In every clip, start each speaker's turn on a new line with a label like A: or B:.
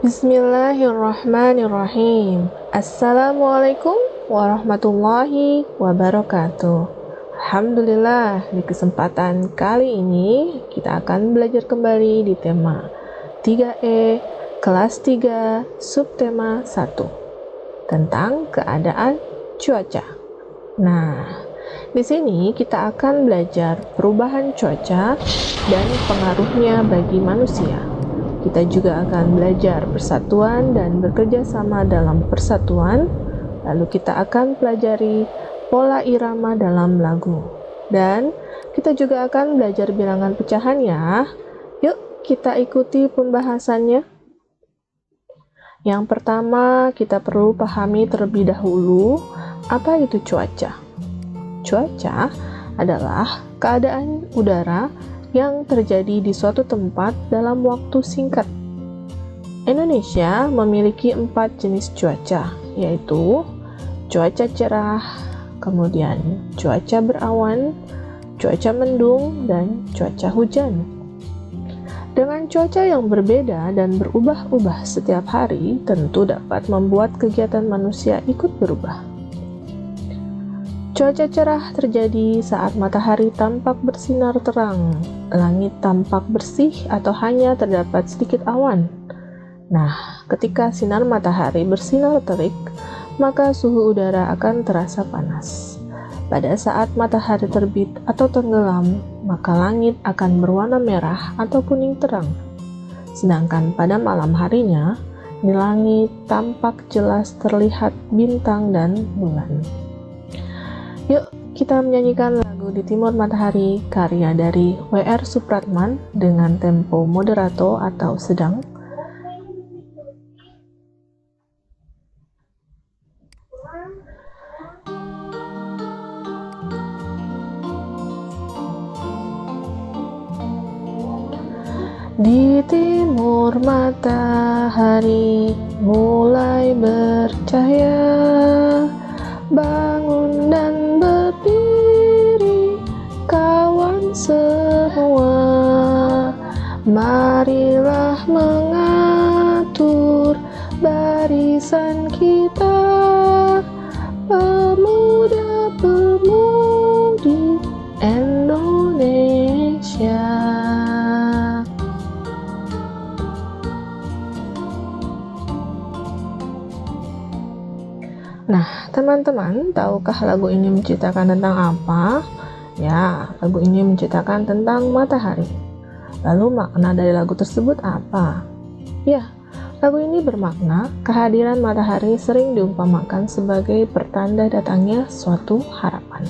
A: Bismillahirrahmanirrahim. Assalamualaikum warahmatullahi wabarakatuh. Alhamdulillah, di kesempatan kali ini kita akan belajar kembali di tema 3E kelas 3 subtema 1 tentang keadaan cuaca. Nah, di sini kita akan belajar perubahan cuaca dan pengaruhnya bagi manusia. Kita juga akan belajar persatuan dan bekerja sama dalam persatuan. Lalu kita akan pelajari pola irama dalam lagu. Dan kita juga akan belajar bilangan pecahan ya. Yuk kita ikuti pembahasannya. Yang pertama kita perlu pahami terlebih dahulu apa itu cuaca. Cuaca adalah keadaan udara yang terjadi di suatu tempat dalam waktu singkat. Indonesia memiliki 4 jenis cuaca, yaitu cuaca cerah, kemudian cuaca berawan, cuaca mendung, dan cuaca hujan. Dengan cuaca yang berbeda dan berubah-ubah setiap hari, tentu dapat membuat kegiatan manusia ikut berubah. Cuaca cerah terjadi saat matahari tampak bersinar terang, langit tampak bersih atau hanya terdapat sedikit awan. Nah, ketika sinar matahari bersinar terik, maka suhu udara akan terasa panas. Pada saat matahari terbit atau tenggelam, maka langit akan berwarna merah atau kuning terang. Sedangkan pada malam harinya, di langit tampak jelas terlihat bintang dan bulan. Yuk, kita menyanyikan lagu Di Timur Matahari karya dari W.R. Supratman dengan tempo moderato atau sedang. Di timur matahari mulai bercahaya, bangun dan berdiri kawan semua, marilah mengatur barisan kita, pemuda-pemudi Indonesia. Nah, teman-teman, tahukah lagu ini menceritakan tentang apa? Ya, lagu ini menceritakan tentang matahari. Lalu makna dari lagu tersebut apa? Ya, lagu ini bermakna kehadiran matahari sering diumpamakan sebagai pertanda datangnya suatu harapan.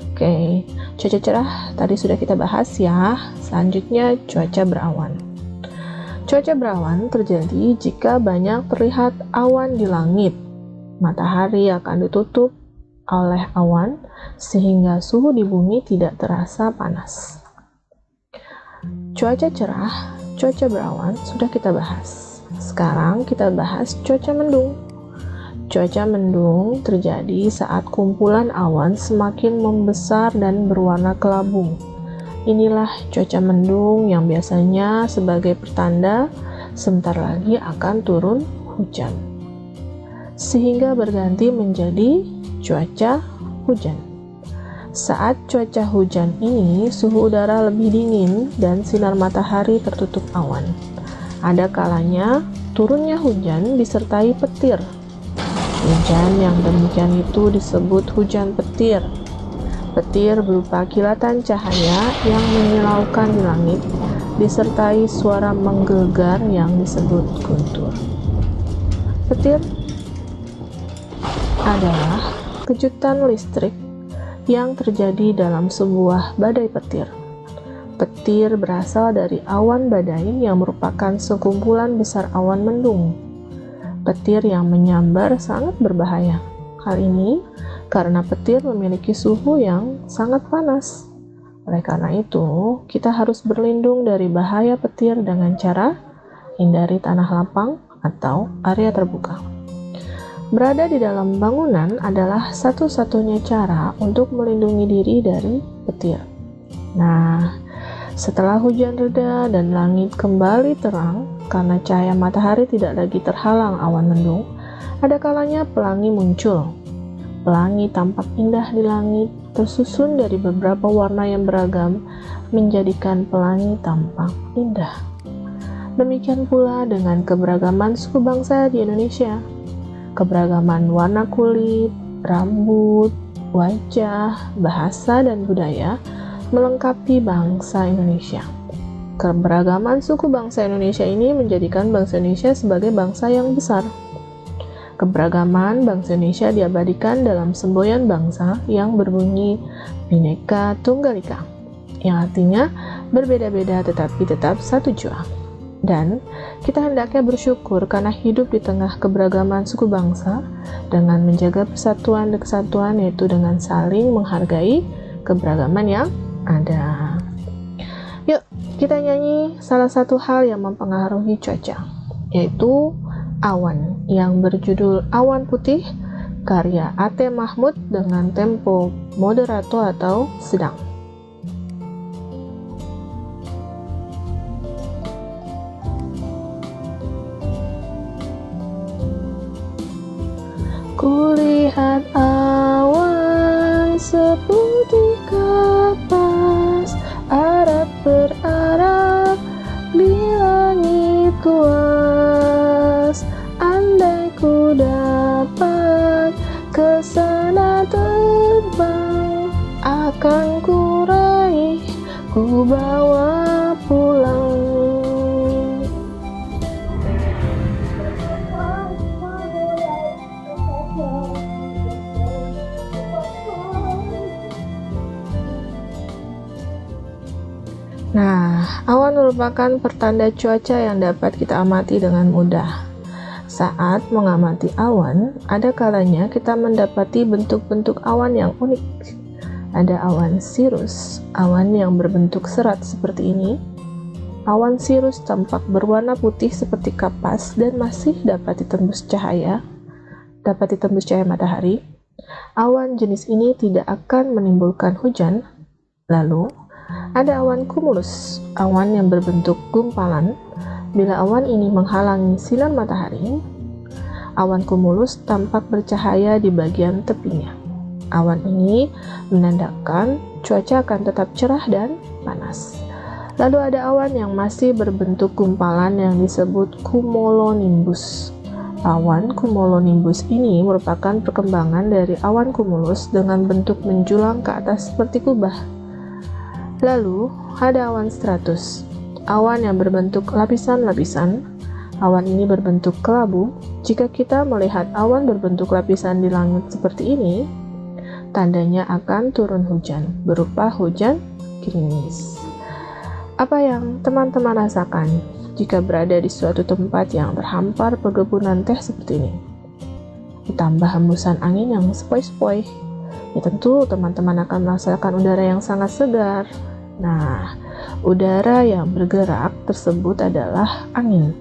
A: Oke, cuaca cerah tadi sudah kita bahas ya. Selanjutnya cuaca berawan. Cuaca berawan terjadi jika banyak terlihat awan di langit. Matahari akan ditutup oleh awan sehingga suhu di bumi tidak terasa panas. Cuaca cerah, cuaca berawan sudah kita bahas. Sekarang kita bahas cuaca mendung. Cuaca mendung terjadi saat kumpulan awan semakin membesar dan berwarna kelabu. Inilah cuaca mendung yang biasanya sebagai pertanda sebentar lagi akan turun hujan, sehingga berganti menjadi cuaca hujan. Saat cuaca hujan ini, suhu udara lebih dingin dan sinar matahari tertutup awan. Ada kalanya turunnya hujan disertai petir. Hujan yang demikian itu disebut hujan petir. Petir berupa kilatan cahaya yang menyilaukan di langit, disertai suara menggelegar yang disebut guntur. Petir adalah kejutan listrik yang terjadi dalam sebuah badai petir. Petir berasal dari awan badai yang merupakan sekumpulan besar awan mendung. Petir yang menyambar sangat berbahaya. Hal ini karena petir memiliki suhu yang sangat panas. Oleh karena itu, kita harus berlindung dari bahaya petir dengan cara hindari tanah lapang atau area terbuka. Berada di dalam bangunan adalah satu-satunya cara untuk melindungi diri dari petir. Nah, setelah hujan reda dan langit kembali terang, karena cahaya matahari tidak lagi terhalang awan mendung, ada kalanya pelangi muncul. Pelangi tampak indah di langit, tersusun dari beberapa warna yang beragam, menjadikan pelangi tampak indah. Demikian pula dengan keberagaman suku bangsa di Indonesia. Keberagaman warna kulit, rambut, wajah, bahasa, dan budaya melengkapi bangsa Indonesia. Keberagaman suku bangsa Indonesia ini menjadikan bangsa Indonesia sebagai bangsa yang besar. Keberagaman bangsa Indonesia diabadikan dalam semboyan bangsa yang berbunyi Bhinneka Tunggal Ika, yang artinya berbeda-beda tetapi tetap satu jua. Dan kita hendaknya bersyukur karena hidup di tengah keberagaman suku bangsa dengan menjaga persatuan dan kesatuan, yaitu dengan saling menghargai keberagaman yang ada. Yuk, kita nyanyi salah satu hal yang mempengaruhi cuaca, yaitu Awan, yang berjudul Awan Putih, karya A.T. Mahmud dengan tempo moderato atau sedang. Kulihat awan seputih kapas, arak berarak di langit luas. Andai ku dapat kesana terbang, akan ku raih, ku bawa pulang. Nah, awan merupakan pertanda cuaca yang dapat kita amati dengan mudah. Saat mengamati awan, ada kalanya kita mendapati bentuk-bentuk awan yang unik. Ada awan sirus, awan yang berbentuk serat seperti ini. Awan sirus tampak berwarna putih seperti kapas dan masih dapat ditembus cahaya matahari. Awan jenis ini tidak akan menimbulkan hujan. Lalu, ada awan cumulus, awan yang berbentuk gumpalan. Bila awan ini menghalangi sinar matahari, awan cumulus tampak bercahaya di bagian tepinya. Awan ini menandakan cuaca akan tetap cerah dan panas. Lalu ada awan yang masih berbentuk gumpalan yang disebut cumulonimbus. Awan cumulonimbus ini merupakan perkembangan dari awan cumulus dengan bentuk menjulang ke atas seperti kubah. Lalu, ada awan stratus, awan yang berbentuk lapisan-lapisan. Awan ini berbentuk kelabu. Jika kita melihat awan berbentuk lapisan di langit seperti ini, tandanya akan turun hujan, berupa hujan gerimis. Apa yang teman-teman rasakan jika berada di suatu tempat yang terhampar perkebunan teh seperti ini? Ditambah hembusan angin yang sepoi-sepoi, ya tentu teman-teman akan merasakan udara yang sangat segar. Nah, udara yang bergerak tersebut adalah angin,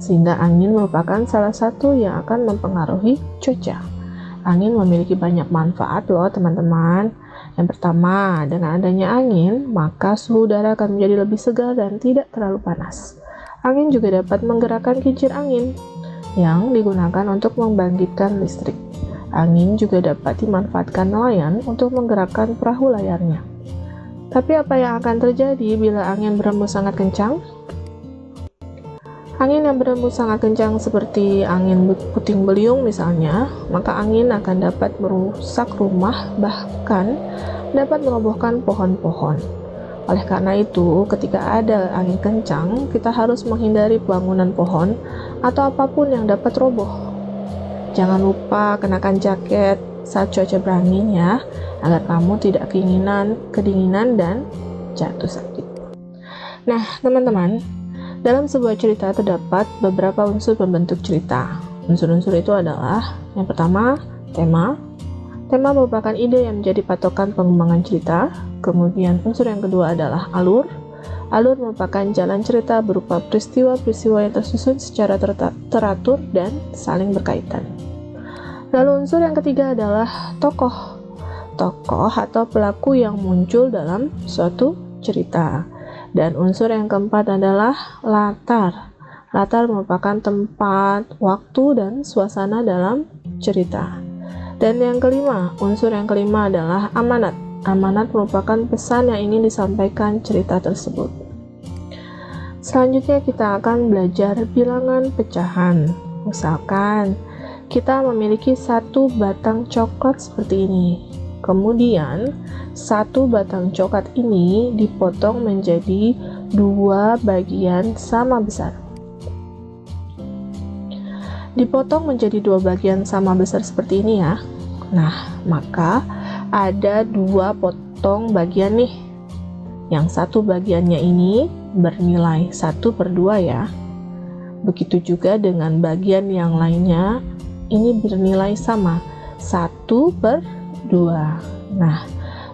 A: sehingga angin merupakan salah satu yang akan mempengaruhi cuaca. Angin memiliki banyak manfaat loh teman-teman. Yang pertama, dengan adanya angin, maka suhu udara akan menjadi lebih segar dan tidak terlalu panas. Angin juga dapat menggerakkan kincir angin yang digunakan untuk membangkitkan listrik. Angin juga dapat dimanfaatkan nelayan untuk menggerakkan perahu layarnya. Tapi apa yang akan terjadi bila angin berembus sangat kencang? Angin yang berembus sangat kencang seperti angin puting beliung misalnya, maka angin akan dapat merusak rumah, bahkan dapat merobohkan pohon-pohon. Oleh karena itu, ketika ada angin kencang, kita harus menghindari bangunan pohon atau apapun yang dapat roboh. Jangan lupa kenakan jaket saat cuaca berangin ya, agar kamu tidak kedinginan dan jatuh sakit. Nah, teman-teman, dalam sebuah cerita terdapat beberapa unsur pembentuk cerita. Unsur-unsur itu adalah, yang pertama, tema. Tema merupakan ide yang menjadi patokan pengembangan cerita. Kemudian unsur yang kedua adalah alur. Alur merupakan jalan cerita berupa peristiwa-peristiwa yang tersusun secara teratur dan saling berkaitan. Lalu unsur yang ketiga adalah tokoh. Tokoh atau pelaku yang muncul dalam suatu cerita. Dan unsur yang keempat adalah latar. Latar merupakan tempat, waktu, dan suasana dalam cerita. Dan yang kelima, unsur yang kelima adalah amanat. Amanat merupakan pesan yang ingin disampaikan cerita tersebut. Selanjutnya kita akan belajar bilangan pecahan. Misalkan, kita memiliki satu batang coklat seperti ini. Kemudian, satu batang coklat ini dipotong menjadi 2 bagian sama besar. Dipotong menjadi 2 bagian sama besar seperti ini ya. Nah, maka ada 2 potong bagian nih. Yang satu bagiannya ini bernilai 1/2 ya. Begitu juga dengan bagian yang lainnya, ini bernilai sama, 1/2. Nah,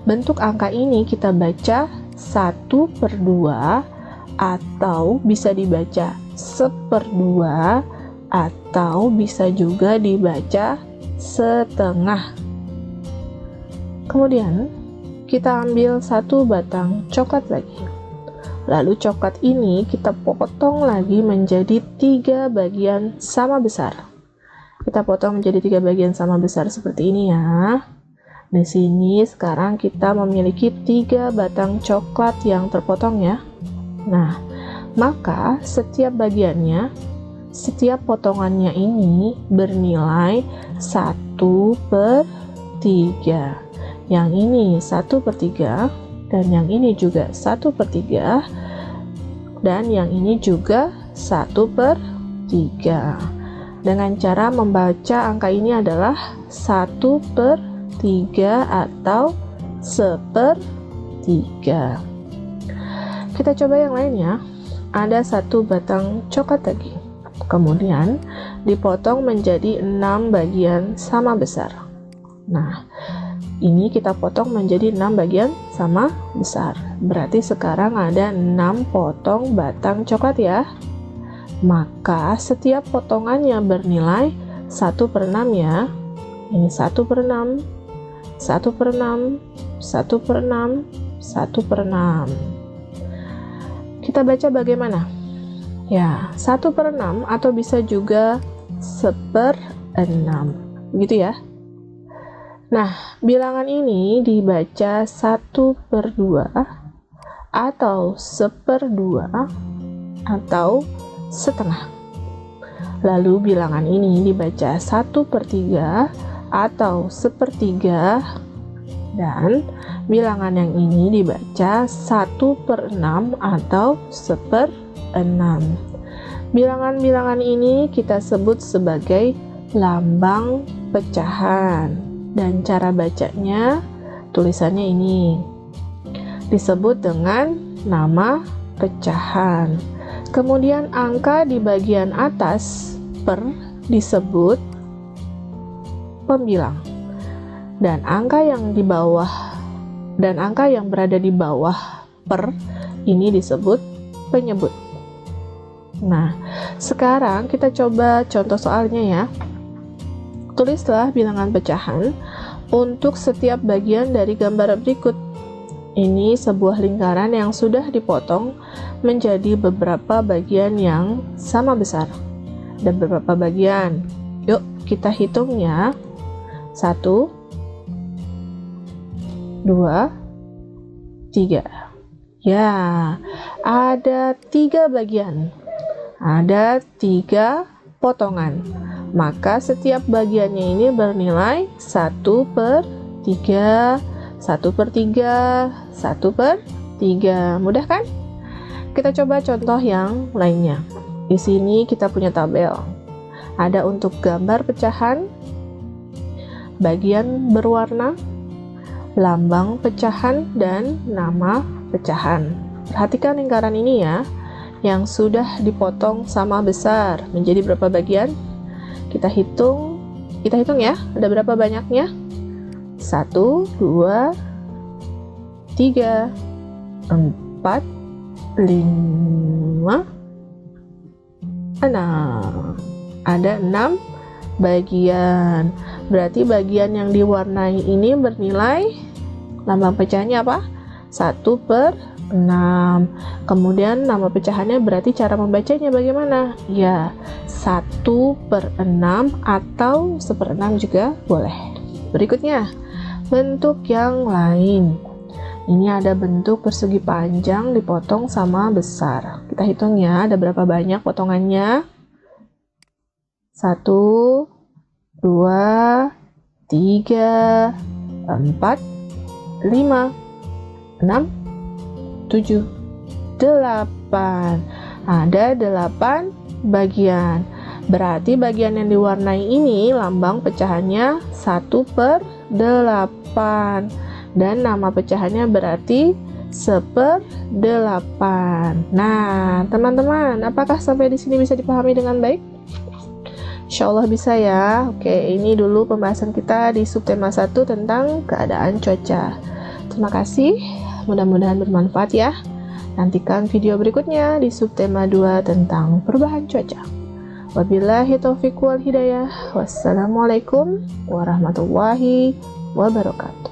A: bentuk angka ini kita baca 1/2 atau bisa dibaca 1/2 atau bisa juga dibaca setengah. Kemudian kita ambil satu batang coklat lagi. Lalu coklat ini kita potong lagi menjadi 3 bagian sama besar. Kita potong menjadi 3 bagian sama besar seperti ini ya. Di sini sekarang kita memiliki 3 batang coklat yang terpotong ya. Nah, maka setiap bagiannya, setiap potongannya ini bernilai 1/3. Yang ini 1/3, dan yang ini juga 1/3, dan yang ini juga 1/3. Dengan cara membaca angka ini adalah 1/3 atau 1/3. Kita coba yang lainnya. Ada satu batang coklat lagi. Kemudian dipotong menjadi 6 bagian sama besar. Nah, ini kita potong menjadi 6 bagian sama besar. Berarti sekarang ada 6 potong batang coklat ya. Maka setiap potongannya bernilai 1/6 ya. Ini 1/6, 1/6, 1/6, 1/6. Kita baca bagaimana? Ya, 1/6 atau bisa juga 1/6. Begitu ya. Nah, bilangan ini dibaca 1/2 atau 1/2 atau setengah. Lalu bilangan ini dibaca 1/3 atau 1/3, dan bilangan yang ini dibaca 1/6 atau 1/6. Bilangan-bilangan ini kita sebut sebagai lambang pecahan. Dan cara bacanya, tulisannya ini disebut dengan nama pecahan. Kemudian angka di bagian atas per disebut pembilang. Dan angka yang di bawah dan angka yang berada di bawah per ini disebut penyebut. Nah, sekarang kita coba contoh soalnya ya. Tulislah bilangan pecahan untuk setiap bagian dari gambar berikut. Ini sebuah lingkaran yang sudah dipotong menjadi beberapa bagian yang sama besar. Dan beberapa bagian. Yuk, kita hitung ya. 1, 2, 3. Ya, ada 3 bagian. Ada 3 potongan. Maka setiap bagiannya ini bernilai 1/3, 1/3, 1/3. Mudah kan? Kita coba contoh yang lainnya. Di sini kita punya tabel. Ada untuk gambar pecahan, bagian berwarna, lambang pecahan, dan nama pecahan. Perhatikan lingkaran ini ya, yang sudah dipotong sama besar. Menjadi berapa bagian? Kita hitung ya, ada berapa banyaknya? 1, 2, 3, 4, 5, 6. Ada 6 bagian. Berarti bagian yang diwarnai ini bernilai lambang pecahannya apa? 1/3. 6. Kemudian nama pecahannya berarti cara membacanya bagaimana? Ya, 1/6 atau 1/6 juga boleh. Berikutnya, bentuk yang lain. Ini ada bentuk persegi panjang dipotong sama besar. Kita hitung ya, ada berapa banyak potongannya? 1, 2, 3, 4, 5, 6, 7, 8. Ada 8 bagian. Berarti bagian yang diwarnai ini lambang pecahannya 1/8. Dan nama pecahannya berarti 1/8. Nah, teman-teman, apakah sampai di sini bisa dipahami dengan baik? Insya Allah bisa ya. Oke, ini dulu pembahasan kita di subtema 1 tentang keadaan cuaca. Terima kasih. Mudah-mudahan bermanfaat ya. Nantikan video berikutnya di subtema 2 tentang perubahan cuaca. Wabillahi taufiq wal hidayah. Wassalamualaikum warahmatullahi wabarakatuh.